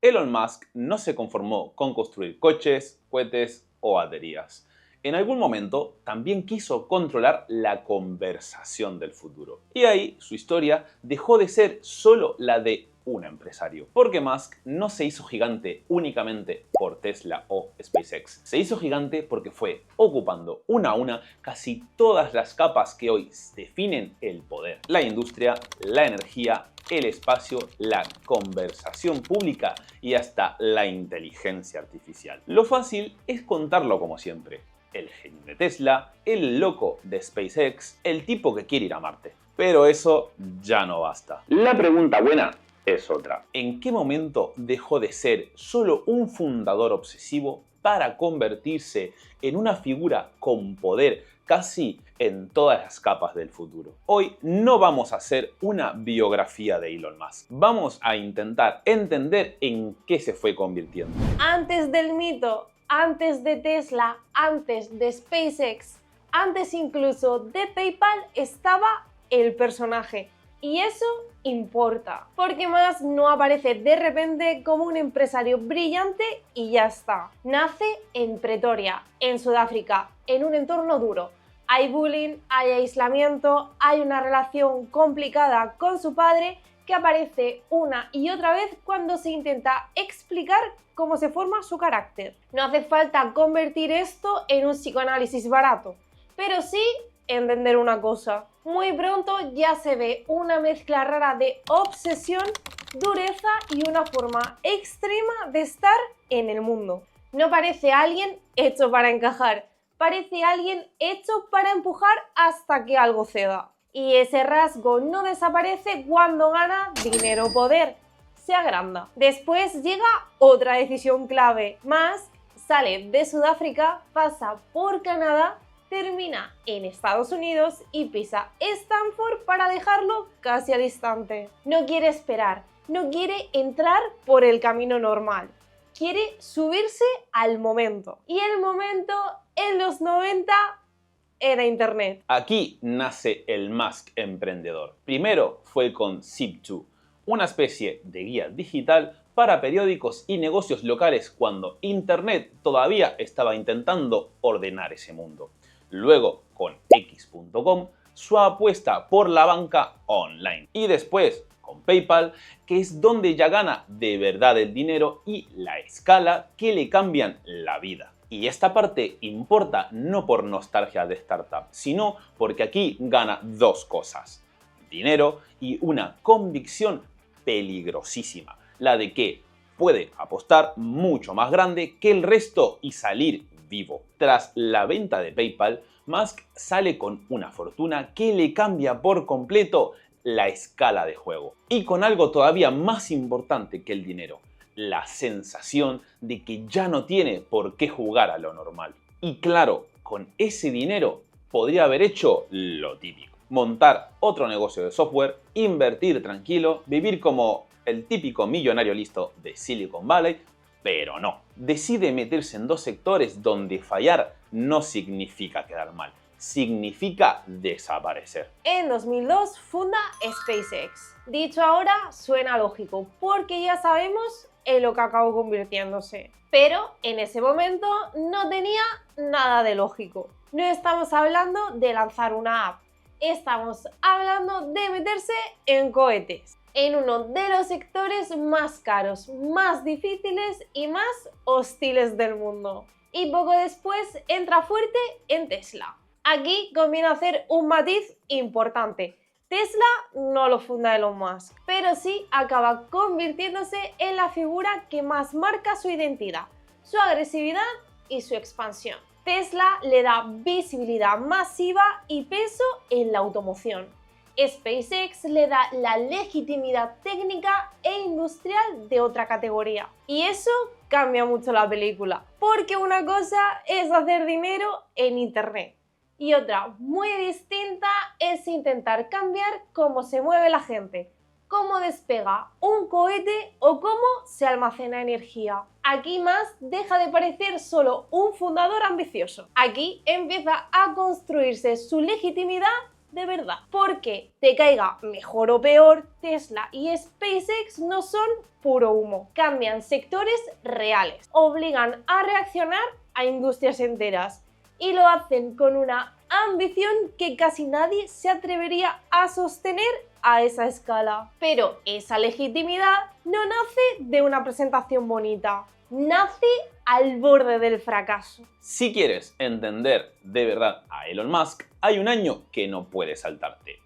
Elon Musk no se conformó con construir coches, cohetes o baterías. En algún momento también quiso controlar la conversación del futuro. Y ahí su historia dejó de ser solo la de un empresario. Porque Musk no se hizo gigante únicamente por Tesla o SpaceX. Se hizo gigante porque fue ocupando una a una casi todas las capas que hoy definen el poder. La industria, la energía, el espacio, la conversación pública y hasta la inteligencia artificial. Lo fácil es contarlo como siempre. El genio de Tesla, el loco de SpaceX, el tipo que quiere ir a Marte. Pero eso ya no basta. La pregunta buena es otra. ¿En qué momento dejó de ser solo un fundador obsesivo para convertirse en una figura con poder casi en todas las capas del futuro? Hoy no vamos a hacer una biografía de Elon Musk. Vamos a intentar entender en qué se fue convirtiendo. Antes del mito, antes de Tesla, antes de SpaceX, antes incluso de PayPal estaba el personaje. Y eso importa, porque Musk no aparece de repente como un empresario brillante y ya está. Nace en Pretoria, en Sudáfrica, en un entorno duro. Hay bullying, hay aislamiento, hay una relación complicada con su padre que aparece una y otra vez cuando se intenta explicar cómo se forma su carácter. No hace falta convertir esto en un psicoanálisis barato, pero sí entender una cosa. Muy pronto ya se ve una mezcla rara de obsesión, dureza y una forma extrema de estar en el mundo. No parece alguien hecho para encajar, parece alguien hecho para empujar hasta que algo ceda. Y ese rasgo no desaparece cuando gana dinero o poder, se agranda. Después llega otra decisión clave. Musk sale de Sudáfrica, pasa por Canadá, termina en Estados Unidos y pisa Stanford para dejarlo casi al instante. No quiere esperar, no quiere entrar por el camino normal. Quiere subirse al momento. Y el momento en los 90 era Internet. Aquí nace el Musk emprendedor. Primero fue con Zip2, una especie de guía digital para periódicos y negocios locales cuando Internet todavía estaba intentando ordenar ese mundo. Luego con X.com, su apuesta por la banca online. Y después con PayPal, que es donde ya gana de verdad el dinero y la escala que le cambian la vida. Y esta parte importa no por nostalgia de startup, sino porque aquí gana dos cosas: dinero y una convicción peligrosísima, la de que puede apostar mucho más grande que el resto y salir vivo. Tras la venta de PayPal, Musk sale con una fortuna que le cambia por completo la escala de juego. Y con algo todavía más importante que el dinero: la sensación de que ya no tiene por qué jugar a lo normal. Y claro, con ese dinero podría haber hecho lo típico: montar otro negocio de software, invertir tranquilo, vivir como el típico millonario listo de Silicon Valley. Pero no, decide meterse en dos sectores donde fallar no significa quedar mal, significa desaparecer. En 2002 funda SpaceX. Dicho ahora suena lógico, porque ya sabemos en lo que acabó convirtiéndose. Pero en ese momento no tenía nada de lógico. No estamos hablando de lanzar una app, estamos hablando de meterse en cohetes, en uno de los sectores más caros, más difíciles y más hostiles del mundo. Y poco después entra fuerte en Tesla. Aquí conviene hacer un matiz importante. Tesla no lo funda Elon Musk, pero sí acaba convirtiéndose en la figura que más marca su identidad, su agresividad y su expansión. Tesla le da visibilidad masiva y peso en la automoción. SpaceX le da la legitimidad técnica e industrial de otra categoría. Y eso cambia mucho la película, porque una cosa es hacer dinero en Internet y otra muy distinta es intentar cambiar cómo se mueve la gente, cómo despega un cohete o cómo se almacena energía. Aquí Musk deja de parecer solo un fundador ambicioso. Aquí empieza a construirse su legitimidad de verdad. Porque te caiga mejor o peor, Tesla y SpaceX no son puro humo. Cambian sectores reales, obligan a reaccionar a industrias enteras y lo hacen con una ambición que casi nadie se atrevería a sostener a esa escala. Pero esa legitimidad no nace de una presentación bonita, nace al borde del fracaso. Si quieres entender de verdad a Elon Musk, hay un año que no puedes saltarte: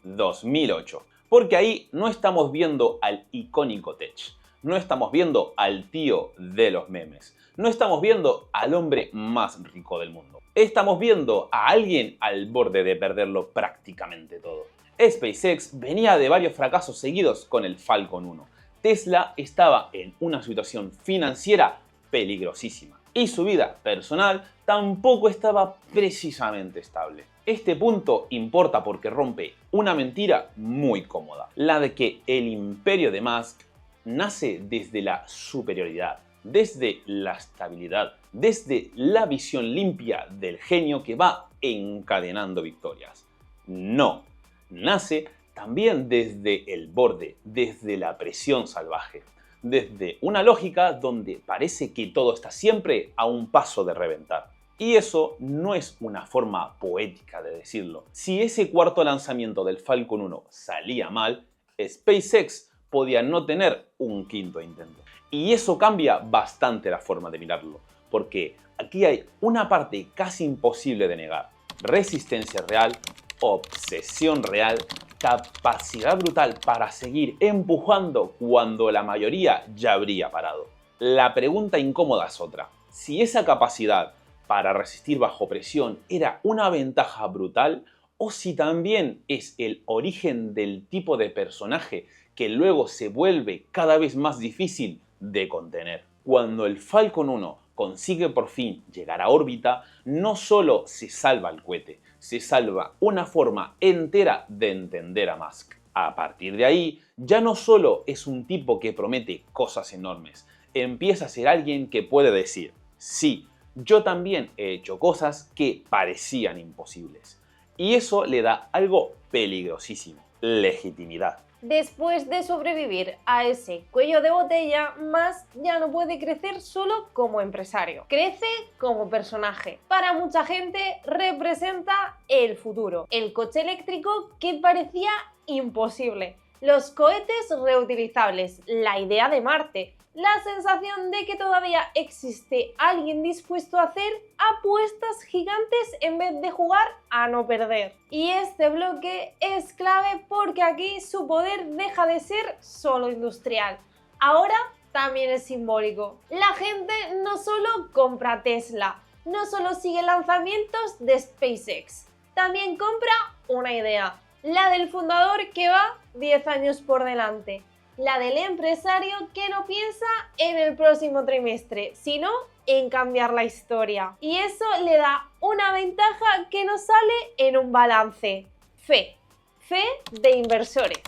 2008. Porque ahí no estamos viendo al icónico Tech, no estamos viendo al tío de los memes, no estamos viendo al hombre más rico del mundo. Estamos viendo a alguien al borde de perderlo prácticamente todo. SpaceX venía de varios fracasos seguidos con el Falcon 1. Tesla estaba en una situación financiera peligrosísima y su vida personal tampoco estaba precisamente estable. Este punto importa porque rompe una mentira muy cómoda, la de que el imperio de Musk nace desde la superioridad, desde la estabilidad, desde la visión limpia del genio que va encadenando victorias. No, nace también desde el borde, desde la presión salvaje, desde una lógica donde parece que todo está siempre a un paso de reventar. Y eso no es una forma poética de decirlo. Si ese cuarto lanzamiento del Falcon 1 salía mal, SpaceX podía no tener un quinto intento. Y eso cambia bastante la forma de mirarlo, porque aquí hay una parte casi imposible de negar: resistencia real, obsesión real, capacidad brutal para seguir empujando cuando la mayoría ya habría parado. La pregunta incómoda es otra: si esa capacidad para resistir bajo presión era una ventaja brutal, o si también es el origen del tipo de personaje que luego se vuelve cada vez más difícil de contener. Cuando el Falcon 1 consigue por fin llegar a órbita, no solo se salva el cohete, se salva una forma entera de entender a Musk. A partir de ahí, ya no solo es un tipo que promete cosas enormes, empieza a ser alguien que puede decir: sí, yo también he hecho cosas que parecían imposibles. Y eso le da algo peligrosísimo: legitimidad. Después de sobrevivir a ese cuello de botella, Musk ya no puede crecer solo como empresario. Crece como personaje. Para mucha gente representa el futuro. El coche eléctrico que parecía imposible. Los cohetes reutilizables. La idea de Marte. La sensación de que todavía existe alguien dispuesto a hacer apuestas gigantes en vez de jugar a no perder. Y este bloque es clave porque aquí su poder deja de ser solo industrial. Ahora también es simbólico. La gente no solo compra Tesla, no solo sigue lanzamientos de SpaceX, también compra una idea, la del fundador que va 10 años por delante. La del empresario que no piensa en el próximo trimestre, sino en cambiar la historia. Y eso le da una ventaja que nos sale en un balance. Fe. Fe de inversores.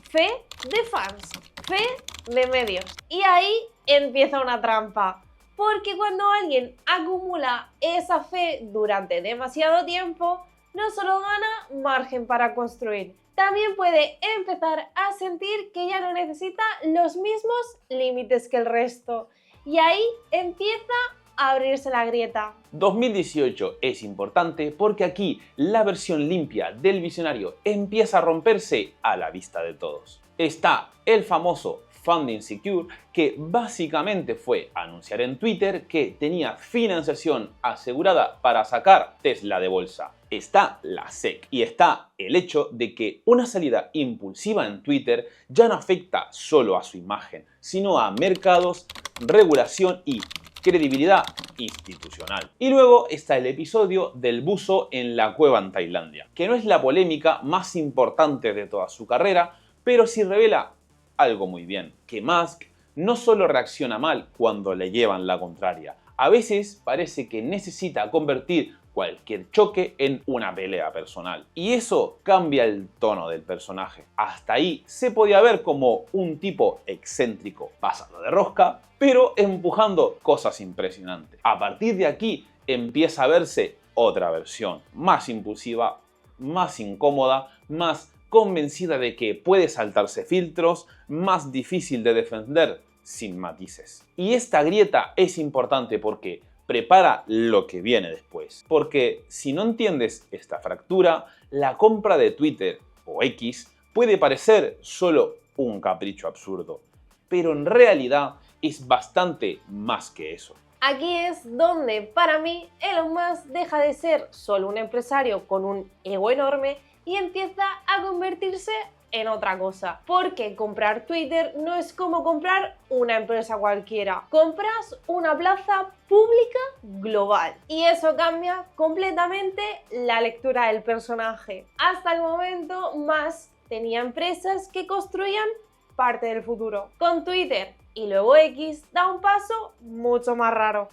Fe de fans. Fe de medios. Y ahí empieza una trampa. Porque cuando alguien acumula esa fe durante demasiado tiempo, no solo gana margen para construir, también puede empezar a sentir que ya no necesita los mismos límites que el resto. Y ahí empieza a abrirse la grieta. 2018 es importante porque aquí la versión limpia del visionario empieza a romperse a la vista de todos. Está el famoso Funding Secure, que básicamente fue anunciar en Twitter que tenía financiación asegurada para sacar Tesla de bolsa. Está la SEC y está el hecho de que una salida impulsiva en Twitter ya no afecta solo a su imagen, sino a mercados, regulación y credibilidad institucional. Y luego está el episodio del buzo en la cueva en Tailandia, que no es la polémica más importante de toda su carrera, pero sí revela algo muy bien: que Musk no solo reacciona mal cuando le llevan la contraria, a veces parece que necesita convertir cualquier choque en una pelea personal. Y eso cambia el tono del personaje. Hasta ahí se podía ver como un tipo excéntrico, pasado de rosca, pero empujando cosas impresionantes. A partir de aquí empieza a verse otra versión, más impulsiva, más incómoda, más convencida de que puede saltarse filtros, más difícil de defender, sin matices. Y esta grieta es importante porque prepara lo que viene después. Porque si no entiendes esta fractura, la compra de Twitter o X puede parecer solo un capricho absurdo, pero en realidad es bastante más que eso. Aquí es donde, para mí, Elon Musk deja de ser solo un empresario con un ego enorme y empieza a convertirse en otra cosa. Porque comprar Twitter no es como comprar una empresa cualquiera. Compras una plaza pública global. Y eso cambia completamente la lectura del personaje. Hasta el momento, Musk tenía empresas que construían parte del futuro. Con Twitter y luego X da un paso mucho más raro.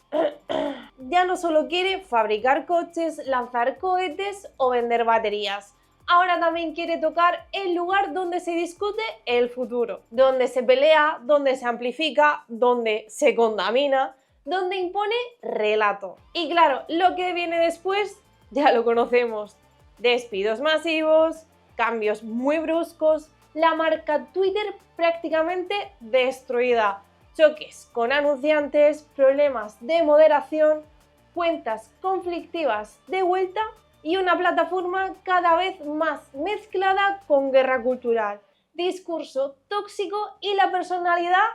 Ya no solo quiere fabricar coches, lanzar cohetes o vender baterías. Ahora también quiere tocar el lugar donde se discute el futuro, donde se pelea, donde se amplifica, donde se contamina, donde impone relato. Y claro, lo que viene después ya lo conocemos. Despidos masivos, cambios muy bruscos, la marca Twitter prácticamente destruida, choques con anunciantes, problemas de moderación, cuentas conflictivas de vuelta y una plataforma cada vez más mezclada con guerra cultural, discurso tóxico y la personalidad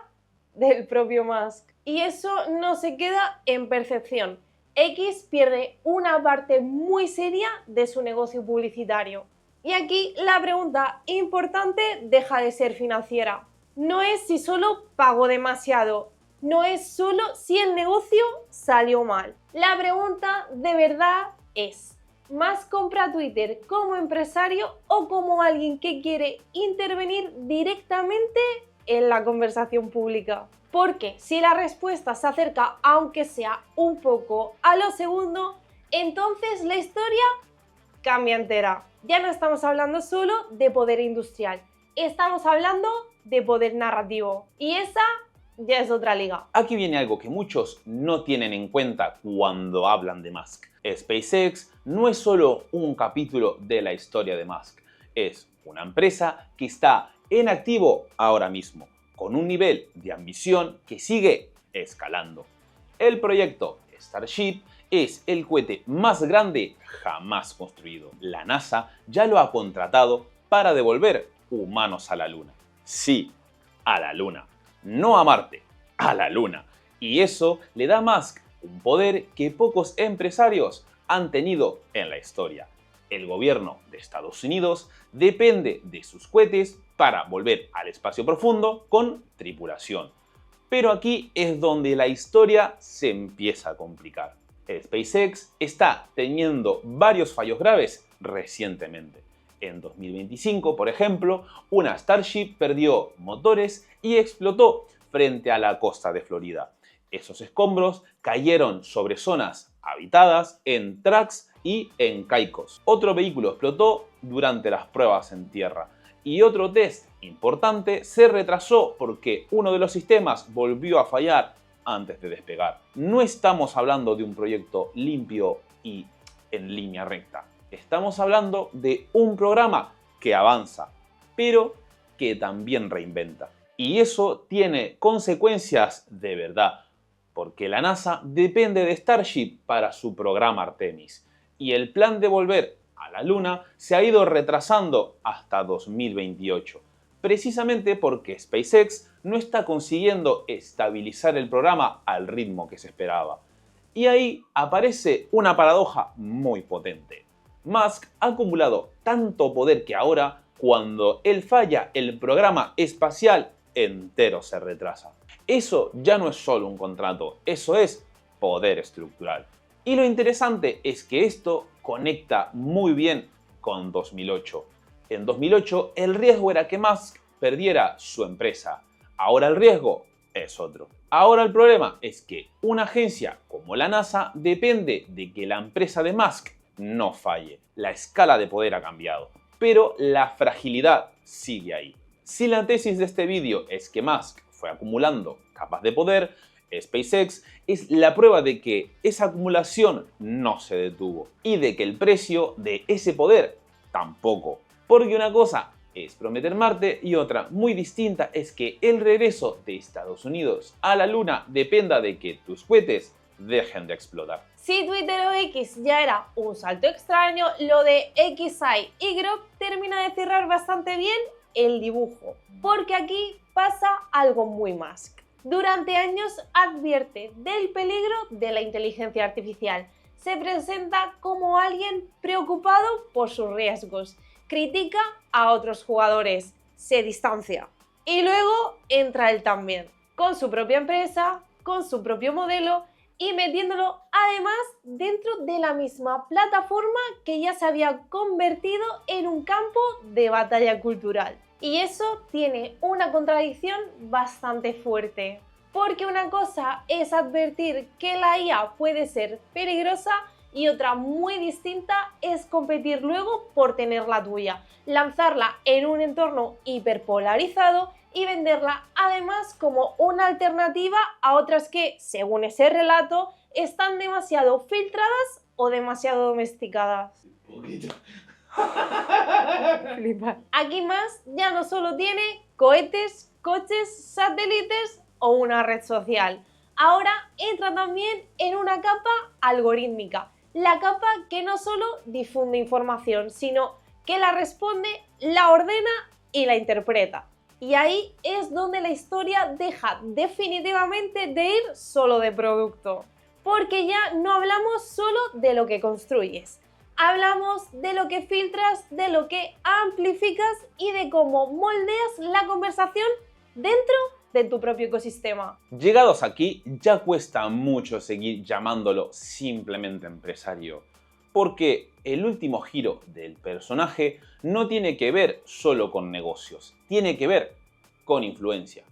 del propio Musk. Y eso no se queda en percepción. X pierde una parte muy seria de su negocio publicitario. Y aquí la pregunta importante deja de ser financiera. No es si solo pagó demasiado, no es solo si el negocio salió mal. La pregunta de verdad es: ¿Musk compra Twitter como empresario o como alguien que quiere intervenir directamente en la conversación pública? Porque si la respuesta se acerca, aunque sea un poco, a lo segundo, entonces la historia cambia entera. Ya no estamos hablando solo de poder industrial, estamos hablando de poder narrativo. Y esa ya es otra liga. Aquí viene algo que muchos no tienen en cuenta cuando hablan de Musk. SpaceX no es solo un capítulo de la historia de Musk, es una empresa que está en activo ahora mismo, con un nivel de ambición que sigue escalando. El proyecto Starship es el cohete más grande jamás construido. La NASA ya lo ha contratado para devolver humanos a la Luna. Sí, a la Luna. No a Marte, a la Luna. Y eso le da a Musk un poder que pocos empresarios han tenido en la historia. El gobierno de Estados Unidos depende de sus cohetes para volver al espacio profundo con tripulación. Pero aquí es donde la historia se empieza a complicar. SpaceX está teniendo varios fallos graves recientemente. En 2025, por ejemplo, una Starship perdió motores y explotó frente a la costa de Florida. Esos escombros cayeron sobre zonas habitadas, en tracks y en caicos. Otro vehículo explotó durante las pruebas en tierra. Y otro test importante se retrasó porque uno de los sistemas volvió a fallar antes de despegar. No estamos hablando de un proyecto limpio y en línea recta. Estamos hablando de un programa que avanza, pero que también reinventa. Y eso tiene consecuencias de verdad, porque la NASA depende de Starship para su programa Artemis. Y el plan de volver a la Luna se ha ido retrasando hasta 2028, precisamente porque SpaceX no está consiguiendo estabilizar el programa al ritmo que se esperaba. Y ahí aparece una paradoja muy potente. Musk ha acumulado tanto poder que ahora, cuando él falla, el programa espacial entero se retrasa. Eso ya no es solo un contrato, eso es poder estructural. Y lo interesante es que esto conecta muy bien con 2008. En 2008 el riesgo era que Musk perdiera su empresa. Ahora el riesgo es otro. Ahora el problema es que una agencia como la NASA depende de que la empresa de Musk no falle. La escala de poder ha cambiado, pero la fragilidad sigue ahí. Si la tesis de este vídeo es que Musk fue acumulando capas de poder, SpaceX es la prueba de que esa acumulación no se detuvo y de que el precio de ese poder tampoco. Porque una cosa es prometer Marte y otra muy distinta es que el regreso de Estados Unidos a la Luna dependa de que tus cohetes dejen de explotar. Si Twitter o X ya era un salto extraño, lo de XI y Grok termina de cerrar bastante bien el dibujo, porque aquí pasa algo muy Musk. Durante años advierte del peligro de la inteligencia artificial, se presenta como alguien preocupado por sus riesgos, critica a otros jugadores, se distancia. Y luego entra él también, con su propia empresa, con su propio modelo y metiéndolo además dentro de la misma plataforma que ya se había convertido en un campo de batalla cultural. Y eso tiene una contradicción bastante fuerte, porque una cosa es advertir que la IA puede ser peligrosa y otra muy distinta es competir luego por tener la tuya, lanzarla en un entorno hiperpolarizado y venderla además como una alternativa a otras que, según ese relato, están demasiado filtradas o demasiado domesticadas. Aquí más ya no solo tiene cohetes, coches, satélites o una red social. Ahora entra también en una capa algorítmica, la capa que no solo difunde información, sino que la responde, la ordena y la interpreta. Y ahí es donde la historia deja definitivamente de ir solo de producto. Porque ya no hablamos solo de lo que construyes. Hablamos de lo que filtras, de lo que amplificas y de cómo moldeas la conversación dentro de tu propio ecosistema. Llegados aquí, ya cuesta mucho seguir llamándolo simplemente empresario. Porque el último giro del personaje no tiene que ver solo con negocios, tiene que ver con influencia,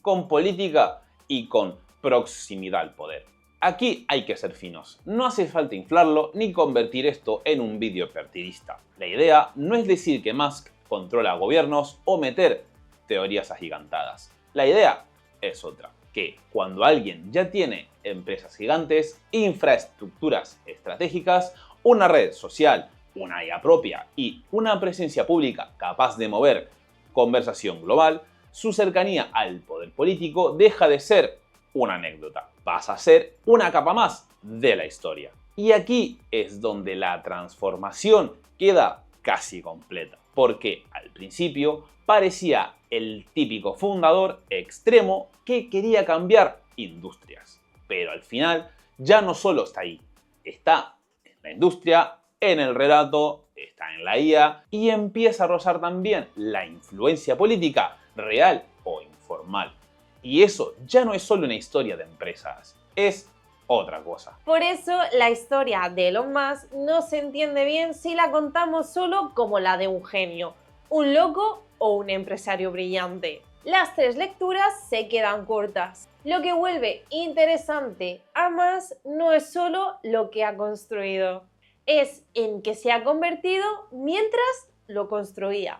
con política y con proximidad al poder. Aquí hay que ser finos, no hace falta inflarlo ni convertir esto en un vídeo partidista. La idea no es decir que Musk controla gobiernos o meter teorías agigantadas. La idea es otra, que cuando alguien ya tiene empresas gigantes, infraestructuras estratégicas, una red social, una IA propia y una presencia pública capaz de mover conversación global, su cercanía al poder político deja de ser una anécdota, pasa a ser una capa más de la historia. Y aquí es donde la transformación queda casi completa, porque al principio parecía el típico fundador extremo que quería cambiar industrias, pero al final ya no solo está ahí, está en la industria, en el relato, está en la IA y empieza a rozar también la influencia política real o informal. Y eso ya no es solo una historia de empresas, es otra cosa. Por eso la historia de Elon Musk no se entiende bien si la contamos solo como la de un genio, un loco o un empresario brillante. Las tres lecturas se quedan cortas. Lo que vuelve interesante a Musk no es solo lo que ha construido, es en qué se ha convertido mientras lo construía.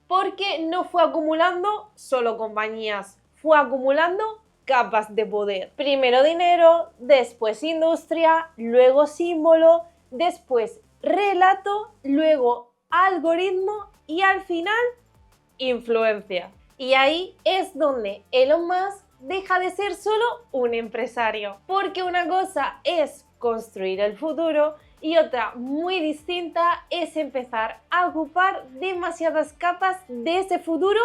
Porque no fue acumulando solo compañías, fue acumulando capas de poder. Primero dinero, después industria, luego símbolo, después relato, luego algoritmo y al final influencia. Y ahí es donde Elon Musk deja de ser solo un empresario. Porque una cosa es construir el futuro y otra muy distinta es empezar a ocupar demasiadas capas de ese futuro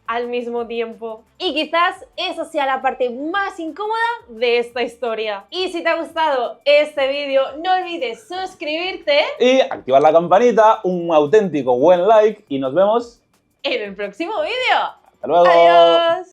al mismo tiempo. Y quizás esa sea la parte más incómoda de esta historia. Y si te ha gustado este vídeo, no olvides suscribirte y activar la campanita, un auténtico buen like y nos vemos en el próximo vídeo. Hasta luego. Adiós.